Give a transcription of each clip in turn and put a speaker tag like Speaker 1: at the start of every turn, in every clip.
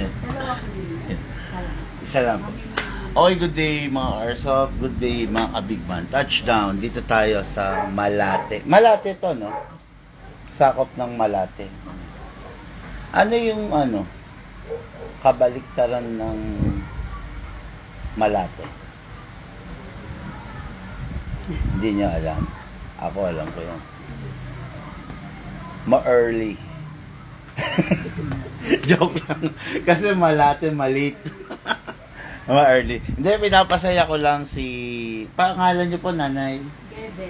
Speaker 1: Dalawa ko din.
Speaker 2: Isa lang po. Okay, good day mga Airsoft. Good day mga kabigman. Touchdown. Dito tayo sa Malate. Malate to, no? Sakop ng Malate. Ano yung kabaliktaran ng Malate? Hindi niyo alam. Ako alam ko yun. Ma-early. Joke lang. Kasi Malate, maliit. Ma-early. Hindi, pinapasaya ko lang si... Pangalan niyo po, Nanay?
Speaker 1: Bebe.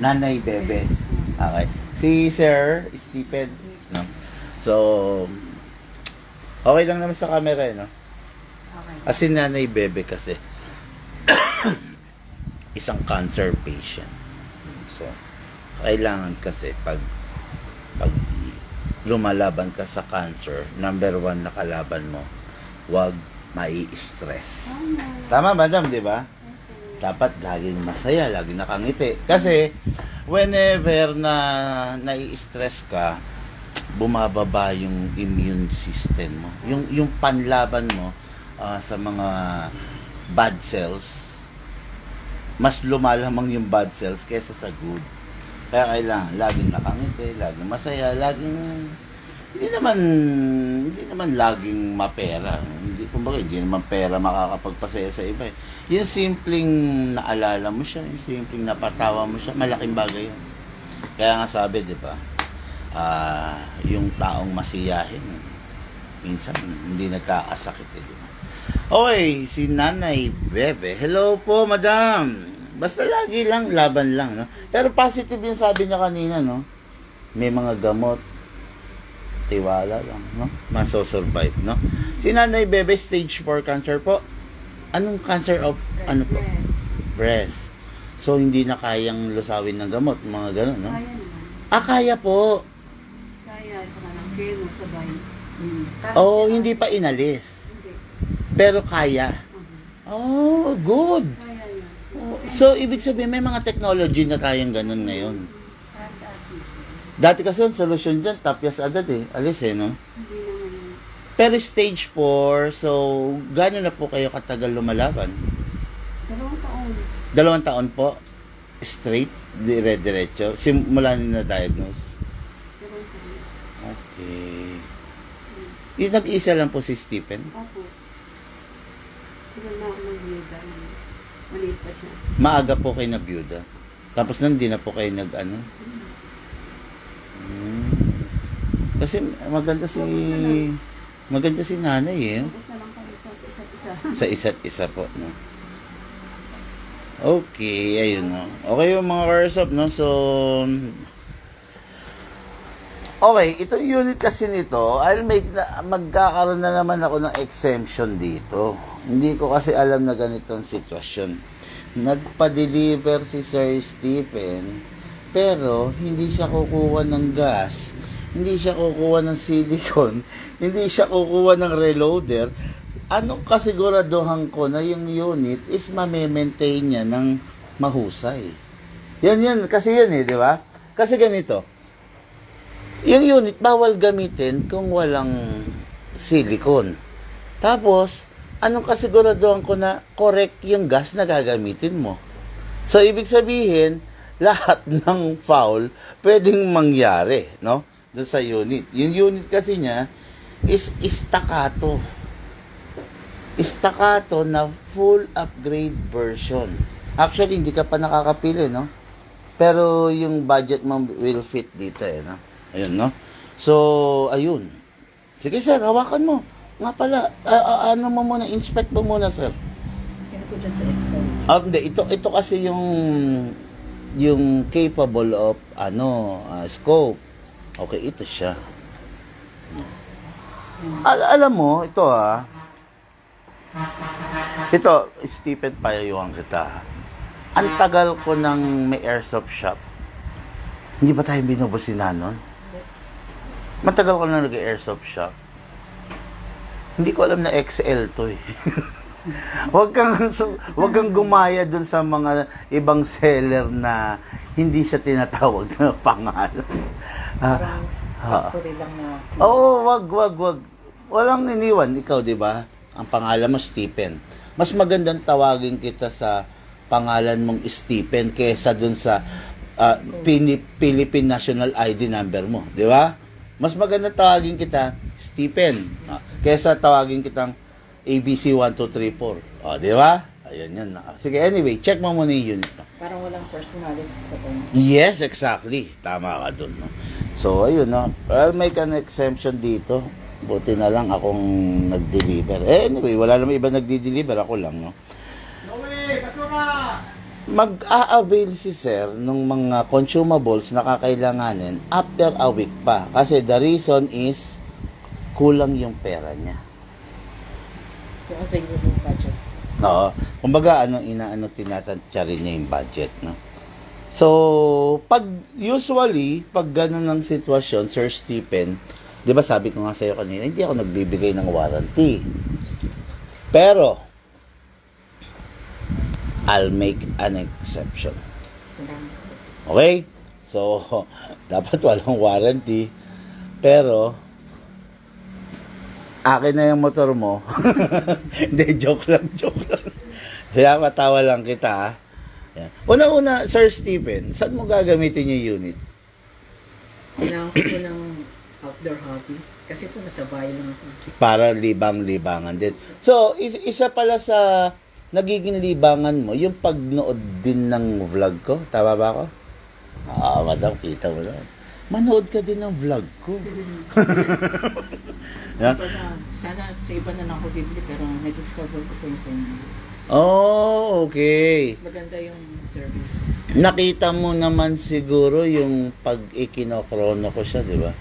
Speaker 2: Nanay Bebe. Okay. Si Sir Stephen. No? So, okay lang naman sa camera, no?
Speaker 1: Okay.
Speaker 2: Kasi Nanay Bebe kasi isang cancer patient. So, kailangan kasi pag lumalaban ka sa cancer, number 1 na kalaban mo, wag mai-stress. Tama, madam, di ba? Dapat laging masaya, laging nakangiti. Kasi, whenever na nai-stress ka, bumababa yung immune system mo. Yung panlaban mo sa mga bad cells, mas lumalamang yung bad cells kaysa sa good. Kaya kailangan laging nakangiti, laging masaya, laging hindi naman laging mapera. Hindi naman pera makakapagpasaya sa iba. Yung simpleng naalala mo siya, yung simpleng napatawa mo siya, malaking bagay yun. Kaya nga sabi, di ba? Yung taong masiyahin, minsan hindi nagkakasakit, di ba? Okay, si Nanay Bebe. Hello po, madam. Basta lagi lang, laban lang, no? Pero positive yung sabi niya kanina, no? May mga gamot, tiwala lang, no? Maso-survive, no? Si Nanay Bebe, stage 4 cancer po. Anong cancer of, ano po? Breast. So, hindi na kayang lusawin ng gamot, mga gano'n, no?
Speaker 1: Kaya naman.
Speaker 2: Kaya po.
Speaker 1: Kaya, tsaka ng chemo sabay.
Speaker 2: Oh, hindi pa inalis.
Speaker 1: Hindi.
Speaker 2: Pero kaya. Oh, good.
Speaker 1: Kaya yan.
Speaker 2: So, ibig sabihin, may mga technology na tayong ganun ngayon.
Speaker 1: Kaya sa atin.
Speaker 2: Dati kasi ang solusyon dyan, tapyas agad alis no?
Speaker 1: Hindi naman.
Speaker 2: Pero stage 4, so, gano'n na po kayo katagal lumalaban?
Speaker 1: 2 taon.
Speaker 2: 2 taon po? Straight? Dire-diretso? Simula nyo na-diagnose?
Speaker 1: 2 taon.
Speaker 2: Okay. Yung nag-isa lang po si Stephen?
Speaker 1: Opo. Sila na ako ng biyeda. Maliit pa siya.
Speaker 2: Maaga po kayo na byuda? Tapos hindi na po kayo Kasi maganda si nanay
Speaker 1: Tapos na lang kami sa isa't isa.
Speaker 2: Sa isa't isa po, no? Okay, ayun, no? Okay yung mga Airsoft, no? So, okay, itong unit kasi nito, magkakaroon na naman ako ng exemption dito. Hindi ko kasi alam na ganitong sitwasyon. Nagpa-deliver si Sir Stephen, pero hindi siya kukuha ng gas, hindi siya kukuha ng silicone, hindi siya kukuha ng reloader. Anong kasiguraduhan ko na yung unit is ma-maintain niya ng mahusay? Yan, kasi yan di ba? Kasi ganito, yung unit bawal gamitin kung walang silicone. Tapos, anong kasiguraduhan ko na correct yung gas na gagamitin mo? So, ibig sabihin, lahat ng foul pwedeng mangyari, no? Doon sa unit. Yung unit kasi niya is staccato. Staccato na full upgrade version. Actually, hindi ka pa nakakapili, no? Pero yung budget mo will fit dito, no? Ayun, no? So, ayun. Sige, sir, hawakan mo. Nga pala, ano mo muna, inspect mo muna, sir.
Speaker 1: Sino ko dyan sa Excel?
Speaker 2: Hindi, ito kasi yung capable of, scope. Okay, ito siya. Alam mo, ito ito, Stephen, payayuhan kita. Ang tagal ko ng may airsoft shop. Hindi ba tayo binubusina nun? Matagal ko na nag-airsoft shop. Hindi ko alam na XL to eh. Wag kang gumaya dun sa mga ibang seller na hindi siya tinatawag na pangalan.
Speaker 1: Parang factory lang na.
Speaker 2: Oo, wag. walang iniwan. Ikaw, di ba? Ang pangalan mo, Stephen. Mas magandang tawagin kita sa pangalan mong Stephen kaysa dun sa Philippine National ID number mo. Di ba? Mas magandang tawagin kita, Stephen. Kaysa tawagin kitang ABC 1234. O, di ba? Ayun yan. Sige, anyway, check mo muna yung unit.
Speaker 3: Parang walang personality.
Speaker 2: Yes, exactly. Tama ka dun. No? So, ayun, no? Well, may an exemption dito. Buti na lang akong nag-deliver. Anyway, wala naman iba nagdi-deliver. Ako lang, no? Mag-a-avail si sir ng mga consumables na kakailanganin after a week pa. Kasi the reason is kulang yung pera niya.
Speaker 3: Yung available budget.
Speaker 2: Oo. Kumbaga, tinatantya rin niya yung budget, no? So, usually, pag ganun ng sitwasyon, Sir Stephen, di ba sabi ko nga sa'yo kanina, hindi ako nagbibigay ng warranty. Pero, I'll make an exception.
Speaker 3: Salamat.
Speaker 2: Okay? So, dapat walang warranty. Pero, akin na yung motor mo. Hindi, joke lang. Kaya matawa lang kita, ha? Yan. Una-una, Sir Stephen, saan mo gagamitin yung unit?
Speaker 3: Kailangan ko po ng outdoor hobby. Kasi po nasa bahay lang ako.
Speaker 2: Para libang-libangan din. So, isa pala sa nagiging libangan mo, yung pagnood din ng vlog ko. Tama ba ako? Madam, kita mo na. Manood ka din ng vlog ko. Yeah?
Speaker 3: Sana sa iba na lang ako bibili pero na-discover ko po yung sa inyo.
Speaker 2: Oh, okay.
Speaker 3: Mas maganda yung service.
Speaker 2: Nakita mo naman siguro yung pag ikinokrono ko siya, di ba?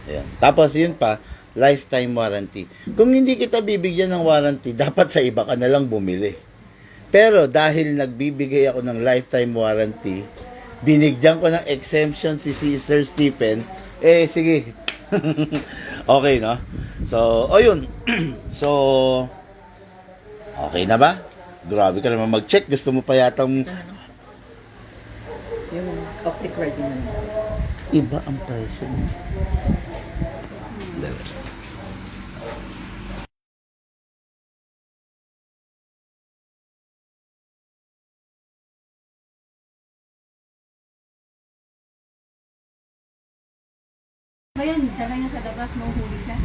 Speaker 2: Ayan. Tapos yun pa, lifetime warranty. Kung hindi kita bibigyan ng warranty, dapat sa iba ka na lang bumili. Pero dahil nagbibigay ako ng lifetime warranty, binigyan ko ng exemption si Sir Stephen, sige. Okay, no? So, ayun. So, okay na ba? Grabe ka naman mag-check. Gusto mo pa yatang
Speaker 3: Yung optic ready na lang.
Speaker 2: iba ang presyo mo.
Speaker 1: Ngayon, dala niya sa labas, mahuhuli siya.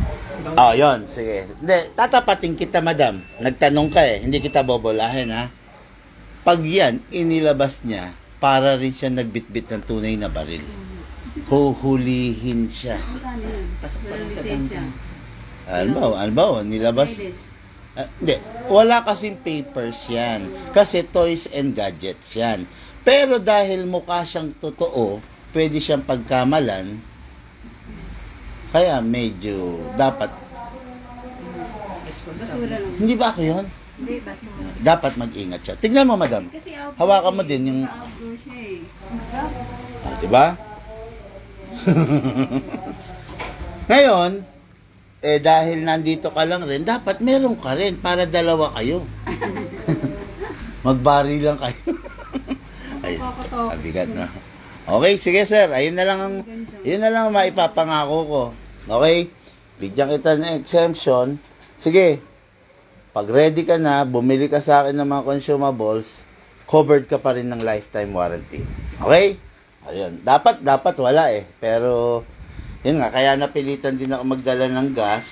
Speaker 2: Oh, yun. Sige. Hindi, tatapatin kita, madam. Nagtanong ka hindi kita bobolahin, ha? Pag yan, inilabas niya, para rin siya nagbitbit ng tunay na baril. Huhulihin siya.
Speaker 1: Magkano yun?
Speaker 3: Pasok pa lang sa
Speaker 1: lisensya.
Speaker 3: ganito.
Speaker 2: Nilabas.
Speaker 1: Mileage.
Speaker 2: Hindi, wala kasing papers yan. Kasi toys and gadgets yan. Pero dahil mukha siyang totoo, pwede siyang pagkamalan, kaya medyo dapat,
Speaker 1: Basura
Speaker 3: Responsible.
Speaker 1: lang.
Speaker 2: hindi ba ako yun?
Speaker 1: Hindi, basura.
Speaker 2: Dapat mag-ingat siya. Tignan mo, madam.
Speaker 1: Kasi outdoor
Speaker 2: Hawakan mo
Speaker 1: siya
Speaker 2: din yung,
Speaker 1: Outdoor siya eh.
Speaker 2: diba? Ngayon, dahil nandito ka lang rin, dapat meron ka rin para dalawa kayo. Magbari lang kayo. Ay, abigat na. Okay, sige sir. Ayun na lang ang maipapangako ko. Okay? Bigyan kita ng exemption. Sige. Pag ready ka na, bumili ka sa akin ng mga consumables, covered ka pa rin ng lifetime warranty. Okay? Ayun. Dapat wala Pero, yun nga, kaya napilitan din ako magdala ng gas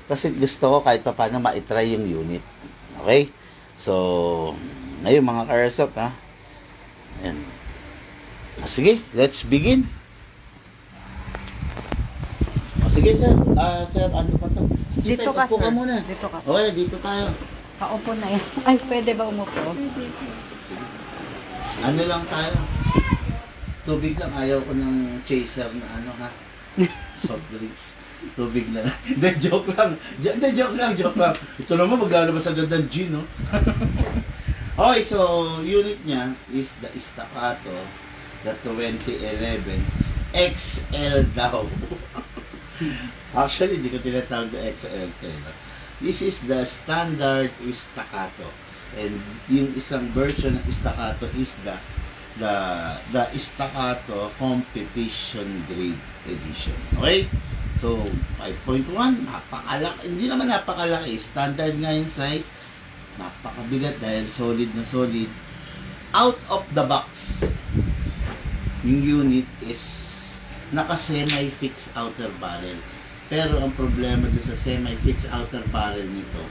Speaker 2: kasi gusto ko kahit pa paano ma-try yung unit. Okay? So, ngayon mga ka-airsoft, ha? Ayan. Sige, let's begin. Sige, sir. Sir, ano pa to?
Speaker 4: Dito ka,
Speaker 2: upo
Speaker 4: sir.
Speaker 2: muna.
Speaker 4: Dito ka.
Speaker 2: Okay, dito tayo.
Speaker 4: Paupo na yan. Ay, pwede ba umupo?
Speaker 2: Ano lang tayo? Tubig lang. Ayaw ko ng chaser na ha? Soft drinks. Tubig lang. Hindi, joke lang. Hindi, joke lang. Ito naman, maglalabas agad ng gin, no? Okay, so, unit niya is the Staccato, the 2011 XL daw. Actually, hindi ko tinatawag na XL. This is the standard Staccato. And yung isang version ng Staccato is the Staccato Competition Grade Edition. Okay? So, 5.1, napakalaki. Hindi naman napakalaki. Standard nga yung size. Napakabigat dahil solid na solid. Out of the box, yung unit is naka-semi-fixed outer barrel. Pero ang problema doon sa semi-fixed outer barrel nito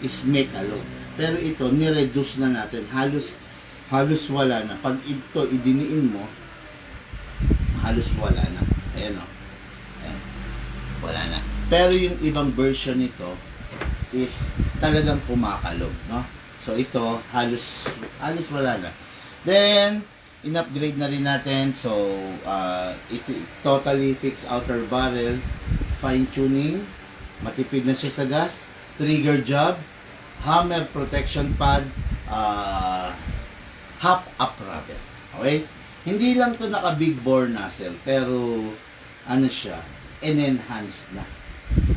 Speaker 2: is make alone. Pero ito, ni-reduce na natin. Halos wala na. Pag ito idiniin mo, halos wala na. Ayan o. Ayan. Wala na. Pero yung ibang version nito is talagang kumakalog, no? So ito, halos wala na. Then, in-upgrade na rin natin. So, ito totally fixed outer barrel, fine tuning, matipid na siya sa gas, trigger job, hammer protection pad, hop up rubber. Okay? Hindi lang to naka big bore nozzle, pero ano siya, enhanced na.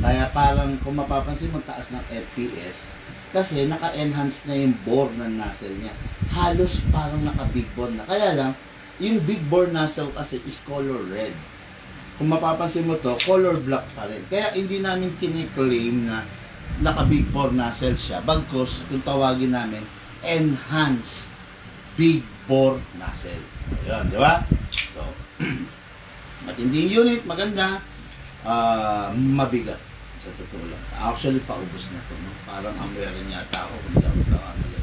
Speaker 2: Kaya parang kung mapapansin mo taas ng FPS kasi naka-enhance na yung bore ng nozzle niya. Halos parang naka big bore na. Kaya lang, yung big bore nozzle kasi is color red. Kung mapapansin mo to, color black pa rin. Kaya hindi namin kiniklaim na naka big bore nozzle siya. Bagkus, kung tawagin namin, enhanced big bore nozzle. Ayan, di ba? So, matinding unit, maganda, mabigat sa totoo lang. Actually, paubos na to, no? Parang ang meron yata ako, kung hindi ako nagkakamali.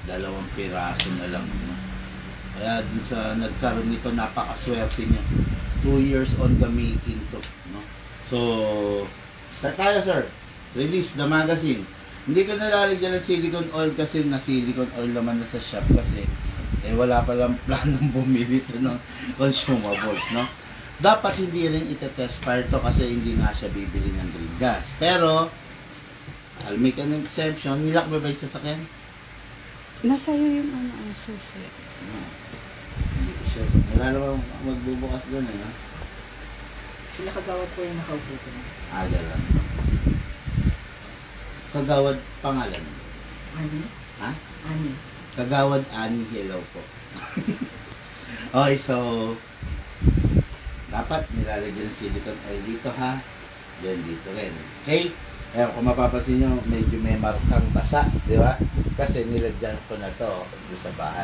Speaker 2: 2 piraso na lang, no? Kaya dun sa nagkaroon nito, napakaswerte niya. 2 years on the making to, no? So, start tayo, sir. Release the magazine. Hindi ko nalalagyan ng silicone oil kasi na silicone oil naman na sa shop kasi wala palang planong bumili ito ng consumables, no? Dapat hindi rin ite-test fire to kasi hindi nga siya bibili ng green gas. Pero, I'll make an exemption. Nilak ba yung sasakyan?
Speaker 4: Nasa iyo yung ang susi.
Speaker 2: Hindi ko sure. Wala naman magbubukas doon, no?
Speaker 3: Sila kagawad po yung nakaupo ko.
Speaker 2: Lang. Kagawad pangalan.
Speaker 3: Ani?
Speaker 2: Ha?
Speaker 3: Ani.
Speaker 2: Kagawad Ani, hello po. Okay, so dapat nilalagyan ng silicone oil dito, ha? Then dito rin. Okay? Kaya kung mapapansin nyo, medyo may markang basa, di ba? Kasi nilagyan ko na to sa bahay.